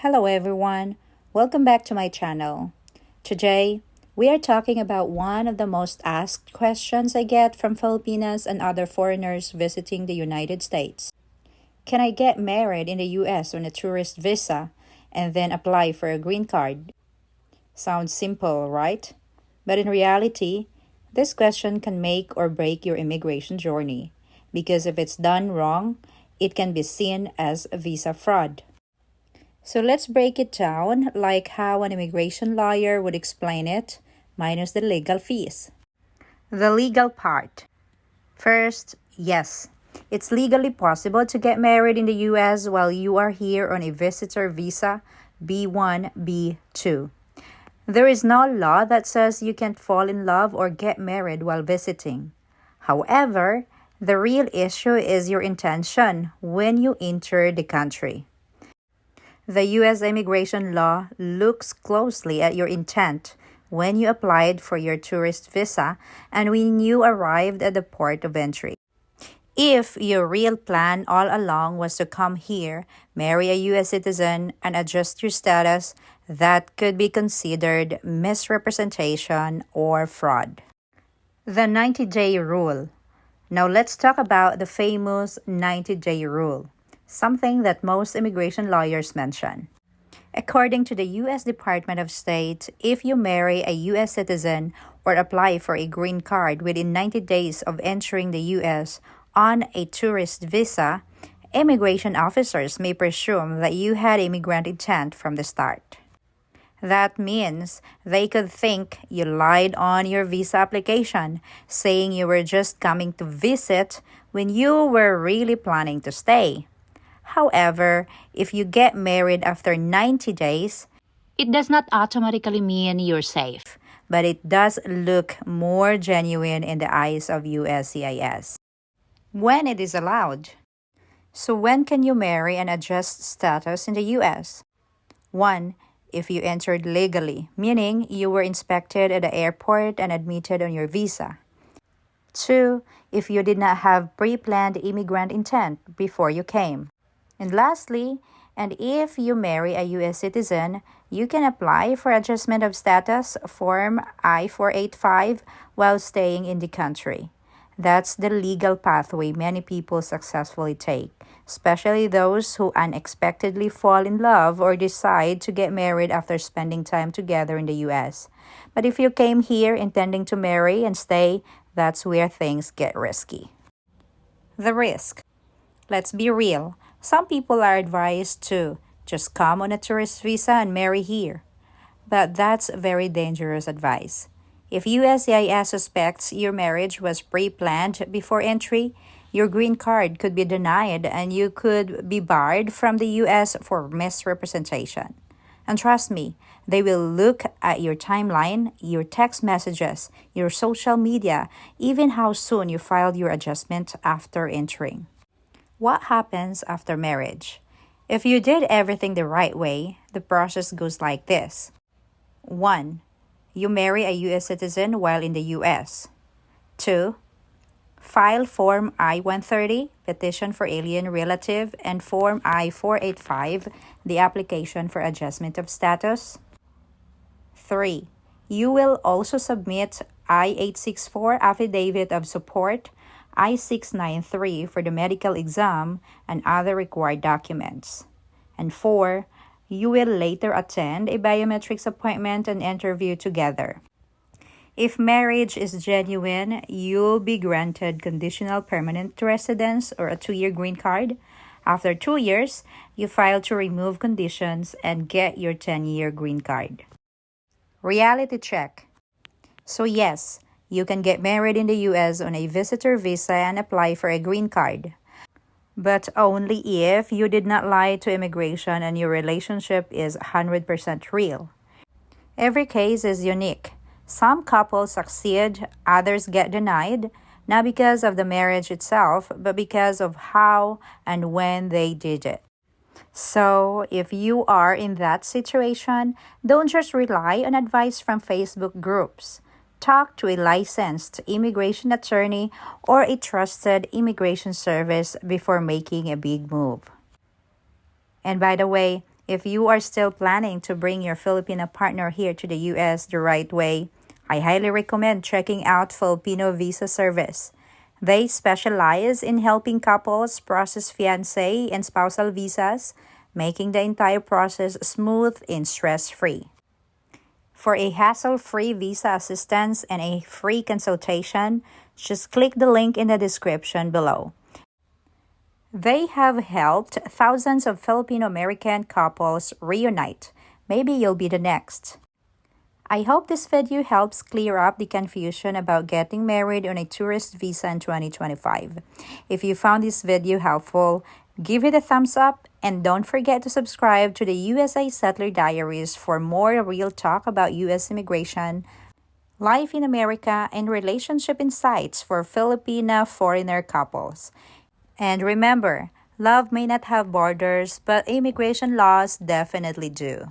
Hello everyone, welcome back to my channel. Today, we are talking about one of the most asked questions I get from Filipinas and other foreigners visiting the United States. Can I get married in the US on a tourist visa and then apply for a green card? Sounds simple, right? But in reality, this question can make or break your immigration journey because if it's done wrong, it can be seen as a visa fraud. So let's break it down like how an immigration lawyer would explain it, minus the legal fees. The legal part. First, yes, it's legally possible to get married in the US while you are here on a visitor visa B1, B2. There is no law that says you can't fall in love or get married while visiting. However, the real issue is your intention when you enter the country. The U.S. immigration law looks closely at your intent when you applied for your tourist visa and when you arrived at the port of entry. If your real plan all along was to come here, marry a U.S. citizen, and adjust your status, that could be considered misrepresentation or fraud. The 90-day rule. Now let's talk about the famous 90-day rule, something that most immigration lawyers mention. According to the U.S. Department of State, if you marry a U.S. citizen or apply for a green card within 90 days of entering the U.S. on a tourist visa, immigration officers may presume that you had immigrant intent from the start. That means they could think you lied on your visa application, saying you were just coming to visit when you were really planning to stay. However, if you get married after 90 days, it does not automatically mean you're safe, but it does look more genuine in the eyes of USCIS. When it is allowed. So when can you marry and adjust status in the US? 1. If you entered legally, meaning you were inspected at the airport and admitted on your visa. 2. If you did not have pre-planned immigrant intent before you came. And lastly, and if you marry a U.S. citizen, you can apply for Adjustment of Status Form I-485 while staying in the country. That's the legal pathway many people successfully take, especially those who unexpectedly fall in love or decide to get married after spending time together in the U.S. But if you came here intending to marry and stay, that's where things get risky. The risk. Let's be real. Some people are advised to just come on a tourist visa and marry here. But that's very dangerous advice. If USCIS suspects your marriage was pre-planned before entry, your green card could be denied and you could be barred from the US for misrepresentation. And trust me, they will look at your timeline, your text messages, your social media, even how soon you filed your adjustment after entering. What happens after marriage? If you did everything the right way, the process goes like this. 1. You marry a U.S. citizen while in the U.S. 2. File Form I-130, Petition for Alien Relative, and Form I-485, the application for adjustment of status. 3. You will also submit I-864 Affidavit of Support, I-693 for the medical exam, and other required documents. And 4. You will later attend a biometrics appointment and interview together. If marriage is genuine, you'll be granted conditional permanent residence or a 2-year green card. After 2 years, you file to remove conditions and get your 10-year green card. Reality check. So yes, you can get married in the U.S. on a visitor visa and apply for a green card. But only if you did not lie to immigration and your relationship is 100% real. Every case is unique. Some couples succeed, others get denied, not because of the marriage itself, but because of how and when they did it. So, if you are in that situation, don't just rely on advice from Facebook groups. Talk to a licensed immigration attorney or a trusted immigration service before making a big move. And by the way, If you are still planning to bring your Filipino partner here to the US the right way, I highly recommend checking out Filipino Visa Service. They specialize in helping couples process fiancé and spousal visas, making the entire process smooth and stress-free. For a hassle-free visa assistance and a free consultation, just click the link in the description below. They have helped thousands of Filipino American couples reunite. Maybe you'll be the next. I hope this video helps clear up the confusion about getting married on a tourist visa in 2025. If you found this video helpful, give it a thumbs up and don't forget to subscribe to the USA Settler Diaries for more real talk about US immigration, life in America, and relationship insights for Filipina foreigner couples. And remember, love may not have borders, but immigration laws definitely do.